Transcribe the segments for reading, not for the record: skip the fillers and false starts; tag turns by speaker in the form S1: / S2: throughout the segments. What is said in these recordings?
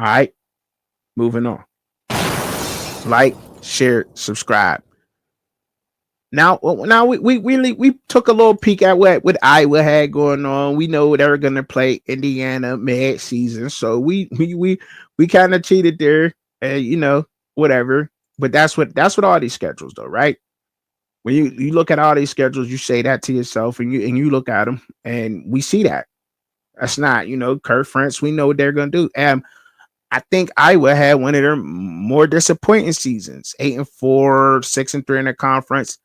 S1: All right, moving on. Like, share, subscribe. Now we took a little peek at what Iowa had going on. We know they were gonna play Indiana mid season, so we kind of cheated there, you know, whatever. But that's what all these schedules though, right? When you look at all these schedules, you say that to yourself, and you look at them, and we see that that's not, Kurt France. We know what they're gonna do. And I think Iowa had one of their more disappointing seasons, 8-4, 6-3 in the conference.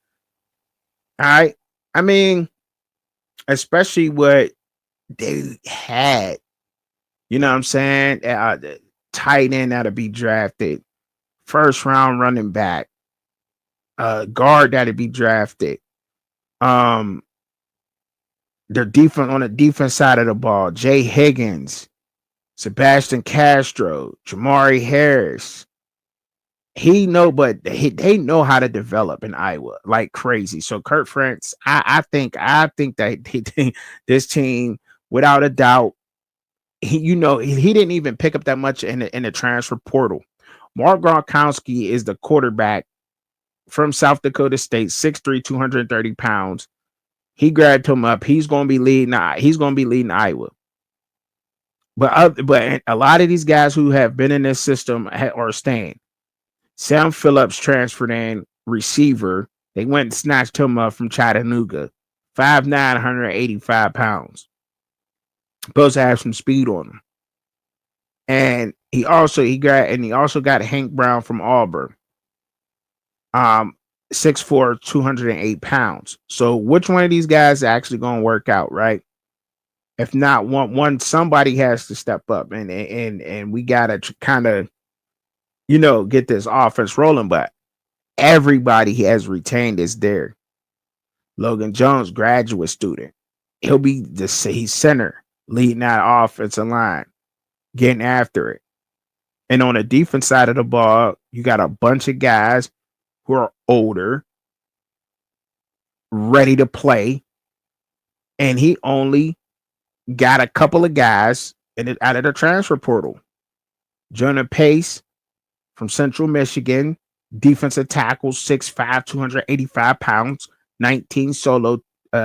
S1: All right. I mean, especially what they had, you know what I'm saying? The tight end that'll be drafted, first round running back, guard that'll be drafted. Um, their defense on the defense side of the ball, Jay Higgins, Sebastian Castro, Jamari Harris. They know how to develop in Iowa like crazy. So Kurt France, I think that this team, without a doubt, he didn't even pick up that much in the transfer portal. Mark Gronkowski is the quarterback from South Dakota State, 6'3", 230 pounds. He grabbed him up. He's going to be leading. He's going to be leading Iowa. But a lot of these guys who have been in this system are staying. Sam Phillips transferred in receiver. They went and snatched him up from Chattanooga. 5'9", 185 pounds. Supposed to have some speed on him. And he also got Hank Brown from Auburn. 6'4", 208 pounds. So which one of these guys is actually going to work out, right? If not one, somebody has to step up, and we gotta kind of, get this offense rolling. But everybody he has retained is there. Logan Jones, graduate student, he'll be he's center, leading that offensive line, getting after it. And on the defense side of the ball, you got a bunch of guys who are older, ready to play, and he only got a couple of guys out of the transfer portal. Jonah Pace from Central Michigan, defensive tackles, 6'5", 285 pounds, 19 solo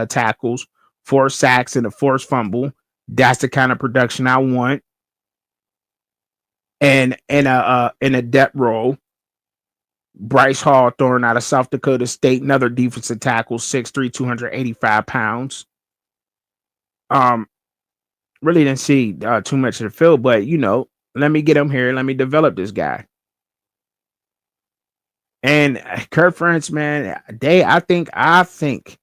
S1: tackles, 4 sacks, and a forced fumble. That's the kind of production I want. And in a depth role, Bryce Hawthorne out of South Dakota State, another defensive tackle, 6'3", 285 pounds. Really didn't see too much of the field, but let me get him here. Let me develop this guy. And Kurt France, man, I think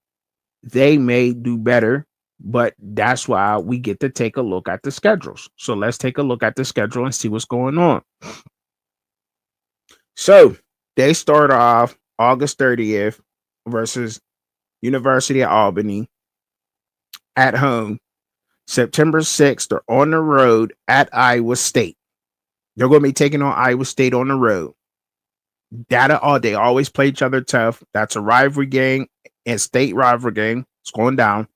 S1: they may do better, but that's why we get to take a look at the schedules. So let's take a look at the schedule and see what's going on. So they start off August 30th versus University of Albany at home. September 6th, they're on the road at Iowa State. They're going to be taking on Iowa State on the road. They always play each other tough. That's a rivalry game and state rivalry game. It's going down.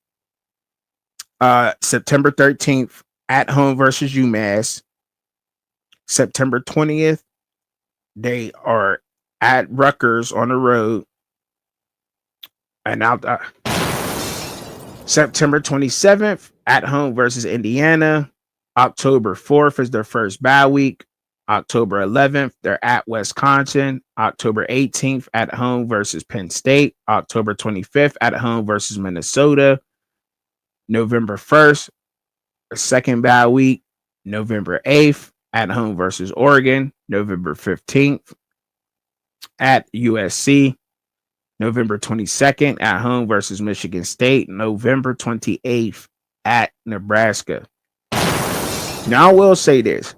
S1: September 13th at home versus UMass. September 20th, they are at Rutgers on the road. And now September 27th at home versus Indiana. October 4th is their first bye week. October 11th, they're at Wisconsin. October 18th at home versus Penn State. October 25th at home versus Minnesota. November 1st, second bye week. November 8th at home versus Oregon. November 15th at USC. November 22nd at home versus Michigan State. November 28th at Nebraska. Now I will say this.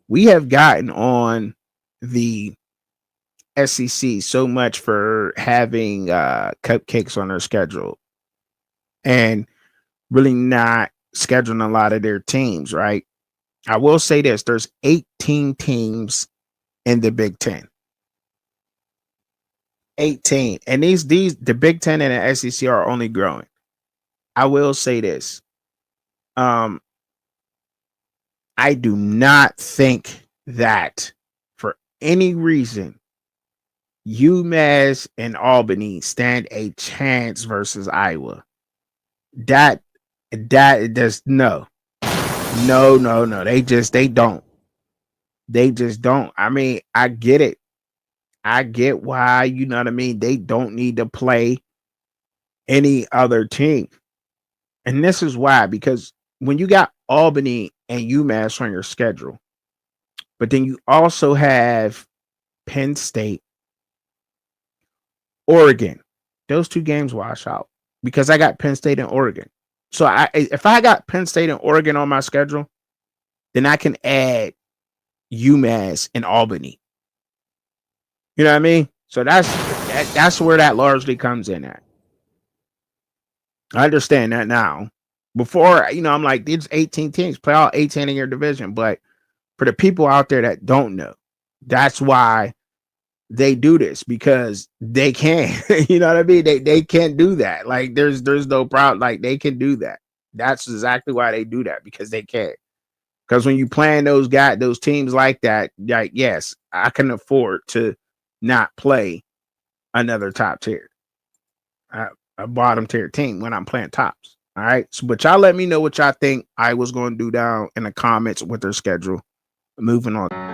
S1: We have gotten on the SEC so much for having cupcakes on their schedule and really not scheduling a lot of their teams, right? I will say this. There's 18 teams in the Big Ten. 18. And the Big Ten and the SEC are only growing. I will say this. I do not think that for any reason UMass and Albany stand a chance versus Iowa. That does no. They don't. They just don't. I mean, I get it. I get why, you know what I mean? They don't need to play any other team. And this is why, because when you got Albany and UMass on your schedule, but then you also have Penn State, Oregon, those two games wash out because I got Penn State and Oregon. So if I got Penn State and Oregon on my schedule, then I can add UMass and Albany. You know what I mean? So that's where that largely comes in at. I understand that now. Before, I'm like, there's 18 teams, play all 18 in your division. But for the people out there that don't know, that's why they do this, because they can. You know what I mean? They can't do that. Like there's no problem. Like they can do that. That's exactly why they do that, because they can. Because when you playing those teams like that, like, yes, I can afford to not play another top tier, a bottom tier team when I'm playing tops. All right. So, but y'all let me know what y'all think I was going to do down in the comments with their schedule. Moving on.